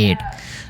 8،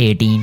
18،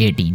18۔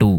2،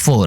4،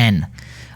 n۔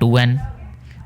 2n،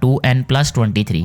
2n + 23۔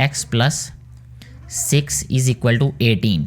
x + 6 = 18.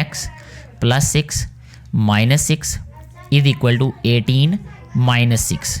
x + 6 - 6 = 18 - 6,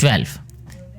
12.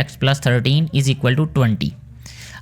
x + 13 = 20.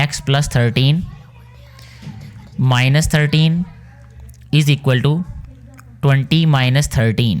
x + 13 - 13 = 20 - 13.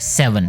7.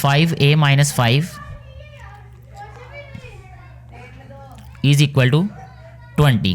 5a - 5 = 20.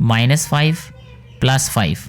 5 + 5.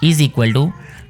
=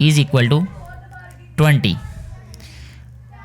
= 20.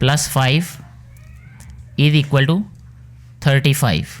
+ 5 = 35.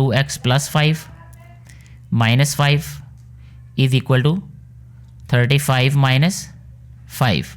2x + 5 - 5 = 35 - 5.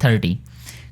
30.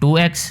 2x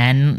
n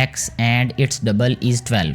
x and its double is 12.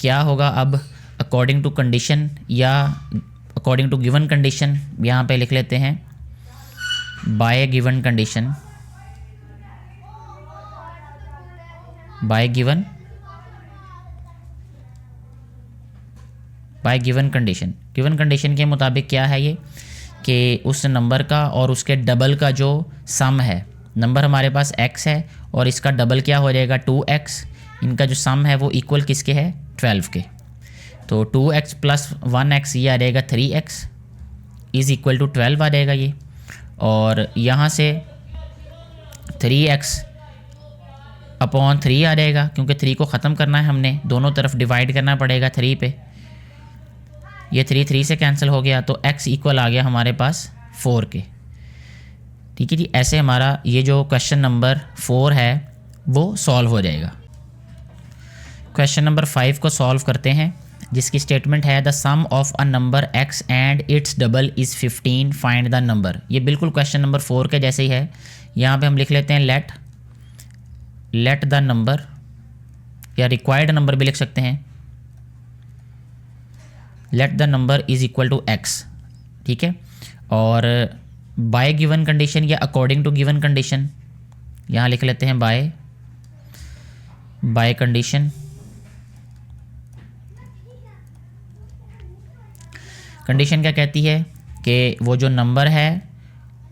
क्या होगा अब according to condition या according to given condition, यहाँ पे लिख लेते हैं bye given condition, bye given condition. Given condition के मुताबिक क्या है ये कि उस नंबर का और उसके डबल का जो सम है, नंबर हमारे पास x है और इसका डबल क्या हो जाएगा 2x, इनका जो सम है वो इक्वल किसके है 12 के। तो 2x प्लस 1x ये आ जाएगा 3x इज़ इक्वल टू 12 आ जाएगा ये। और यहाँ से 3x अपॉन 3 आ जाएगा, क्योंकि 3 को ख़त्म करना है हमने, दोनों तरफ डिवाइड करना पड़ेगा 3 पे। ये 3 से कैंसिल हो गया तो x इक्वल आ गया हमारे पास 4 के। ठीक है जी, ऐसे हमारा ये जो क्वेश्चन नंबर 4 है वो सॉल्व हो जाएगा। क्वेश्चन नंबर 5 को सॉल्व करते हैं, जिसकी स्टेटमेंट है the sum of a number x and its double is 15, find the number. ये बिल्कुल क्वेश्चन नंबर 4 के जैसे ही है। यहाँ पे हम लिख लेते हैं लेट द नंबर, या रिक्वायर्ड नंबर भी लिख सकते हैं, let the number is equal to x। ठीक है, और बाय गिवन कंडीशन या अकॉर्डिंग टू गिवन कंडीशन, यहाँ लिख लेते हैं बाय कंडीशन। कंडीशन क्या कहती है कि वो जो नंबर है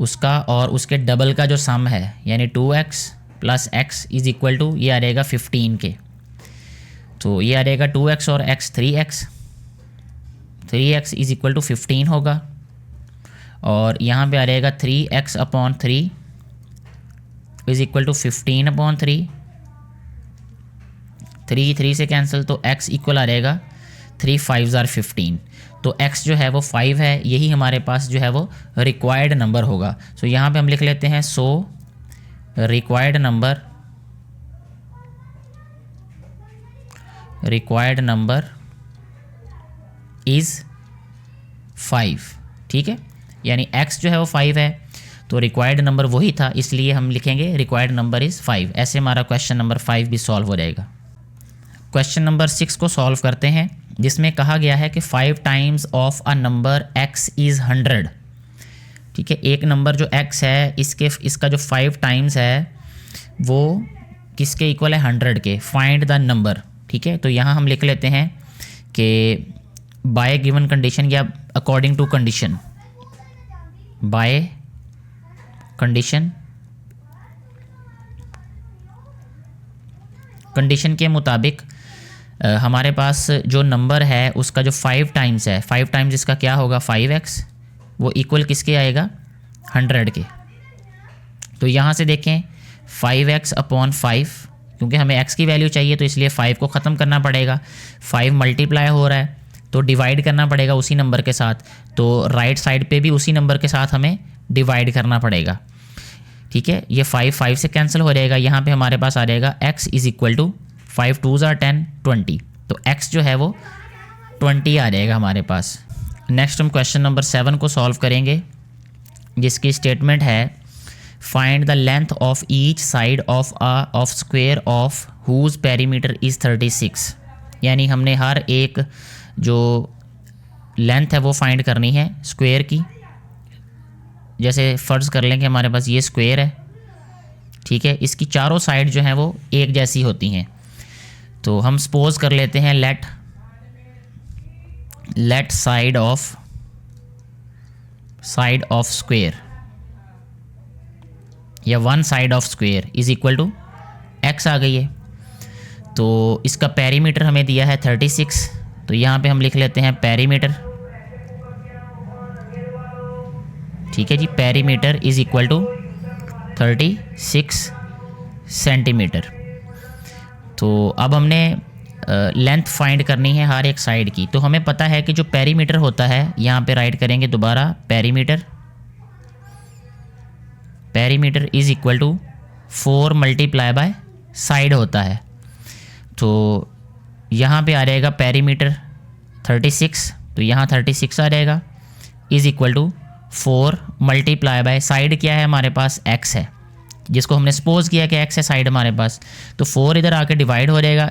उसका और उसके डबल का जो सम है, यानी 2x plus x is equal to ये आ जाएगा 15 के। तो ये आ जाएगा 2x और x 3x is equal to 15 होगा। और यहाँ पे आ जाएगा 3x upon 3 is equal to 15 upon 3, 3 से कैंसिल तो x इक्वल आ जाएगा 3 5 ज़ार 15। तो x जो है वो 5 है, यही हमारे पास जो है वो रिक्वायर्ड नंबर होगा। सो यहाँ पे हम लिख लेते हैं सो रिक्वायर्ड नंबर इज़ 5। ठीक है, यानी x जो है वो 5 है तो रिक्वायर्ड नंबर वही था, इसलिए हम लिखेंगे रिक्वायर्ड नंबर इज़ 5। ऐसे हमारा क्वेश्चन नंबर 5 भी सॉल्व हो जाएगा। क्वेश्चन नंबर 6 को सॉल्व करते हैं, जिसमें कहा गया है कि 5 times of a number x is 100। ठीक है, एक नंबर जो x है इसका जो 5 टाइम्स है वो किसके इक्वल है 100 के। Find the number. ठीक है, तो यहाँ हम लिख लेते हैं कि बाय गिवन कंडीशन या according to condition, by condition के मुताबिक हमारे पास जो नंबर है उसका जो 5 टाइम्स है, 5 टाइम्स इसका क्या होगा 5x, वो इक्वल किसके आएगा 100 के। तो यहाँ से देखें 5x अपॉन 5, क्योंकि हमें x की वैल्यू चाहिए तो इसलिए 5 को ख़त्म करना पड़ेगा। 5 मल्टीप्लाई हो रहा है तो डिवाइड करना पड़ेगा उसी नंबर के साथ, तो राइट साइड पे भी उसी नंबर के साथ हमें डिवाइड करना पड़ेगा। ठीक है, ये 5 से कैंसिल हो जाएगा। यहाँ पे हमारे पास आ जाएगा x इज़ इक्वल टू 5 2 ज़ार 10 20, तो x जो है वो 20 आ जाएगा हमारे पास। नेक्स्ट हम क्वेश्चन नंबर 7 को सॉल्व करेंगे, जिसकी स्टेटमेंट है find the length of each side of square of whose perimeter is 36। यानी हमने हर एक जो लेंथ है वो फाइंड करनी है स्क्वेयर की। जैसे फ़र्ज़ कर लें कि हमारे पास ये स्क्वेयर है, ठीक है, इसकी चारों साइड जो हैं वो एक जैसी होती हैं। तो हम सपोज कर लेते हैं लेट साइड ऑफ स्क्वेयर या one side of square is equal to x आ गई है। तो इसका पेरीमीटर हमें दिया है 36, तो यहाँ पे हम लिख लेते हैं पेरीमीटर। ठीक है जी, perimeter is equal to 36 centimetre. तो अब हमने लेंथ फाइंड करनी है हर एक साइड की। तो हमें पता है कि जो पेरीमीटर होता है, यहाँ पे राइट करेंगे दोबारा perimeter is equal to 4 multiply by side होता है। तो यहाँ पे आ जाएगा पेरीमीटर 36, तो यहाँ 36 आ जाएगा is equal to 4 multiply by side क्या है हमारे पास x है, जिसको हमने सपोज किया कि x है साइड हमारे पास। तो 4 इधर आके डिवाइड हो जाएगा,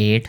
8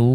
2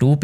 2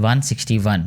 161.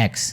x.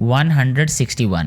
161.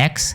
x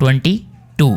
22.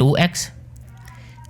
2x،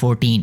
14،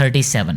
37،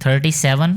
37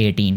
18،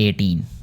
18،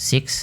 6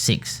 6،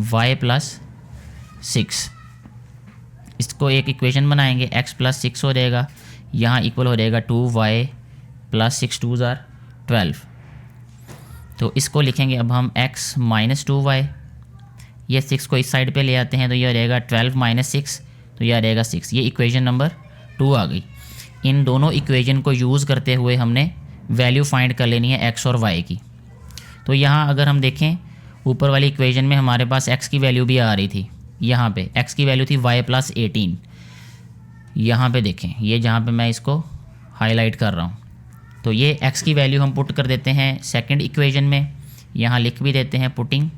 Y plus 6, इसको एक इक्वेशन बनाएंगे, x प्लस 6 हो जाएगा, यहाँ इक्वल हो जाएगा 2y प्लस 6 2 ज़ार 12। तो इसको लिखेंगे अब हम x माइनस 2y, ये 6 को इस साइड पे ले आते हैं तो ये आ जाएगा 12 माइनस 6, तो ये आ जाएगा 6। ये इक्वेशन नंबर 2 आ गई। इन दोनों इक्वेशन को यूज़ करते हुए हमने वैल्यू फाइंड कर लेनी है x और y की। तो यहाँ अगर हम देखें ऊपर वाली इक्वेशन में हमारे पास x की वैल्यू भी आ रही थी, यहाँ पे x की वैल्यू थी y प्लस 18। यहाँ पे देखें, ये जहाँ पे मैं इसको हाईलाइट कर रहा हूँ, तो ये x की वैल्यू हम पुट कर देते हैं सेकंड इक्वेशन में, यहाँ लिख भी देते हैं putting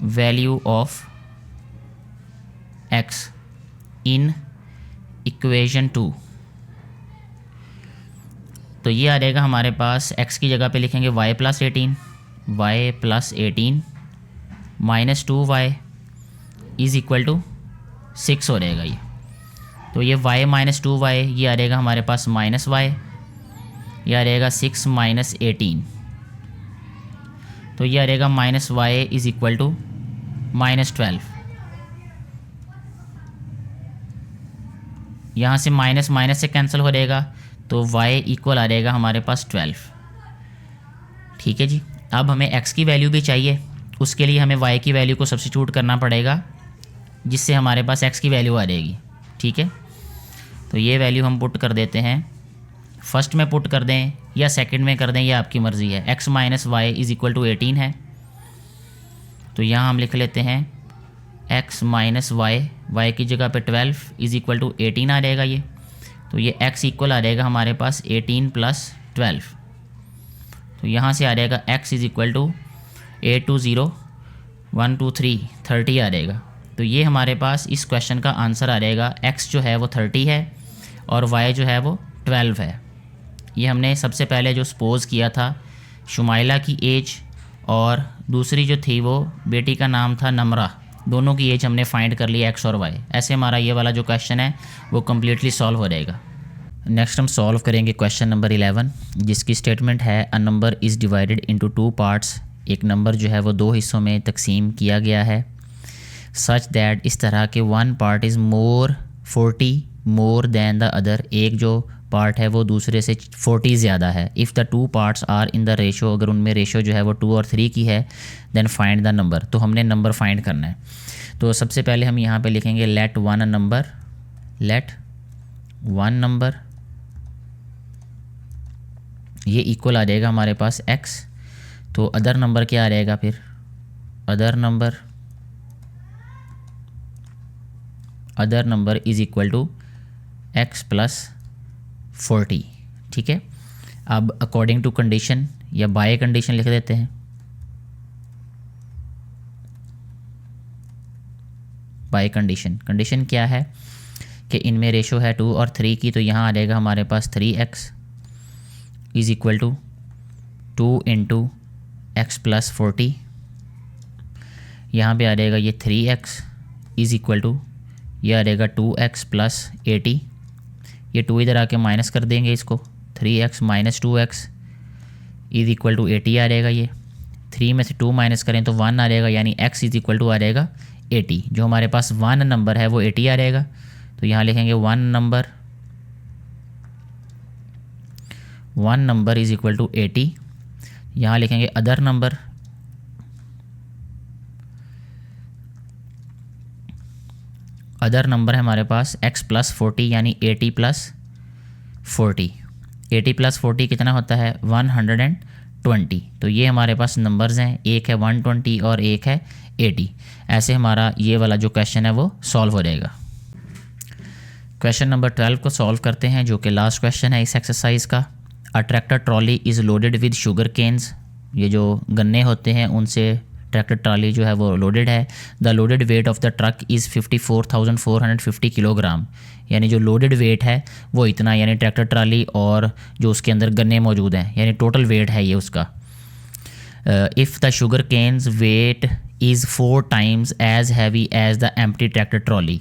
value of x in equation 2। तो ये आ जाएगा हमारे पास, x की जगह पे लिखेंगे y plus 18 minus 2y is equal to 6 हो जाएगा ये। तो ये y माइनस 2y ये आ जाएगा हमारे पास माइनस y, ये आ जाएगा 6 माइनस 18, तो ये आ जाएगा minus y is equal to minus 12। यहाँ से माइनस माइनस से कैंसिल हो जाएगा, तो y इक्वल आ जाएगा हमारे पास 12। ठीक है जी। अब हमें x की वैल्यू भी चाहिए, उसके लिए हमें y की वैल्यू को सब्स्टिट्यूट करना पड़ेगा, जिससे हमारे पास x की वैल्यू आ जाएगी। ठीक है, तो ये वैल्यू हम पुट कर देते हैं, फर्स्ट में पुट कर दें या सेकंड में कर दें, ये आपकी मर्ज़ी है। x minus y is equal to 18 है, तो यहाँ हम लिख लेते हैं x माइनस वाई की जगह पे 12 इज़ इक्वल टू 18 आ जाएगा ये। तो ये x इक्वल आ जाएगा हमारे पास 18 प्लस 12, तो यहाँ से आ जाएगा x इज़ इक्वल टू 8 2 0 1 2 3 30 आ जाएगा। तो ये हमारे पास इस क्वेश्चन का आंसर आ जाएगा, x जो है वो 30 है और y जो है वो 12 है। ये हमने सबसे पहले जो सपोज़ किया था शुमाइला की एज, और दूसरी जो थी वो बेटी का नाम था नमरा, दोनों की एज हमने फाइंड कर ली x और y। ऐसे हमारा ये वाला जो क्वेश्चन है वो कम्प्लीटली सॉल्व हो जाएगा। नेक्स्ट हम सॉल्व करेंगे क्वेश्चन नंबर 11, जिसकी स्टेटमेंट है a number is divided into 2 parts. एक नंबर जो है वो 2 हिस्सों में तकसीम किया गया है, सच दैट इस तरह के 1 part is 40 more than the other, एक जो पार्ट है वो दूसरे से 40 ज़्यादा है। If the 2 parts are in the ratio, अगर उनमें रेशो जो है वो 2 और 3 की है, देन फाइंड द नंबर। तो हमने नंबर फाइंड करना है। तो सबसे पहले हम यहाँ पे लिखेंगे लेट वन नंबर ये इक्वल आ जाएगा हमारे पास x। तो अदर नंबर क्या आ जाएगा फिर, other number is equal to x plus 40। ठीक है, अब अकॉर्डिंग टू कंडीशन या बाय कंडीशन लिख देते हैं। बाय कंडीशन क्या है कि इनमें रेशो है 2 और 3 की, तो यहाँ आ जाएगा हमारे पास 3x is equal to 2 into x plus 40। यहाँ पे आ जाएगा ये 3x इज़ इक्वल टू, ये आ जाएगा 2x प्लस 80। ये 2 इधर आके माइनस कर देंगे इसको, 3x minus 2x is equal to 80 आ जाएगा। ये 3 में से 2 माइनस करें तो 1 आ जाएगा, यानी x इज़ इक्वल टू आ जाएगा 80। जो हमारे पास 1 नंबर है वो 80 आ जाएगा। तो यहाँ लिखेंगे 1 नंबर इज़ इक्वल टू 80। यहाँ लिखेंगे अदर नंबर है हमारे पास x प्लस 40, यानी 80 प्लस 40। 80 प्लस 40 कितना होता है 120। तो ये हमारे पास नंबर्स हैं, एक है 120 और एक है 80। ऐसे हमारा ये वाला जो क्वेश्चन है वो सॉल्व हो जाएगा। क्वेश्चन नंबर 12 को सॉल्व करते हैं, जो कि लास्ट क्वेश्चन है इस एक्सरसाइज का। A tractor trolley is loaded with sugar canes, ये जो गन्ने होते हैं उनसे ट्रैक्टर ट्रॉली जो है वो लोडेड है। The loaded weight of the truck is 54,450 kilogram, यानी जो लोडेड वेट है वो इतना, यानी ट्रैक्टर ट्रॉली और जो उसके अंदर गन्ने मौजूद हैं, यानी टोटल वेट है ये उसका। If the sugar cane's weight is 4 times as heavy as the empty tractor trolley.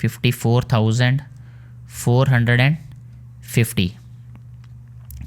54,450.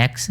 x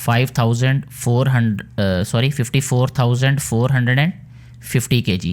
54,450 kg.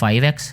5x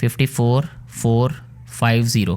54,450.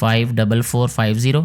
5,4450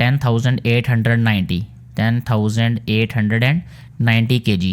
10,890 kg.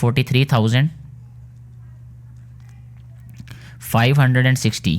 43,560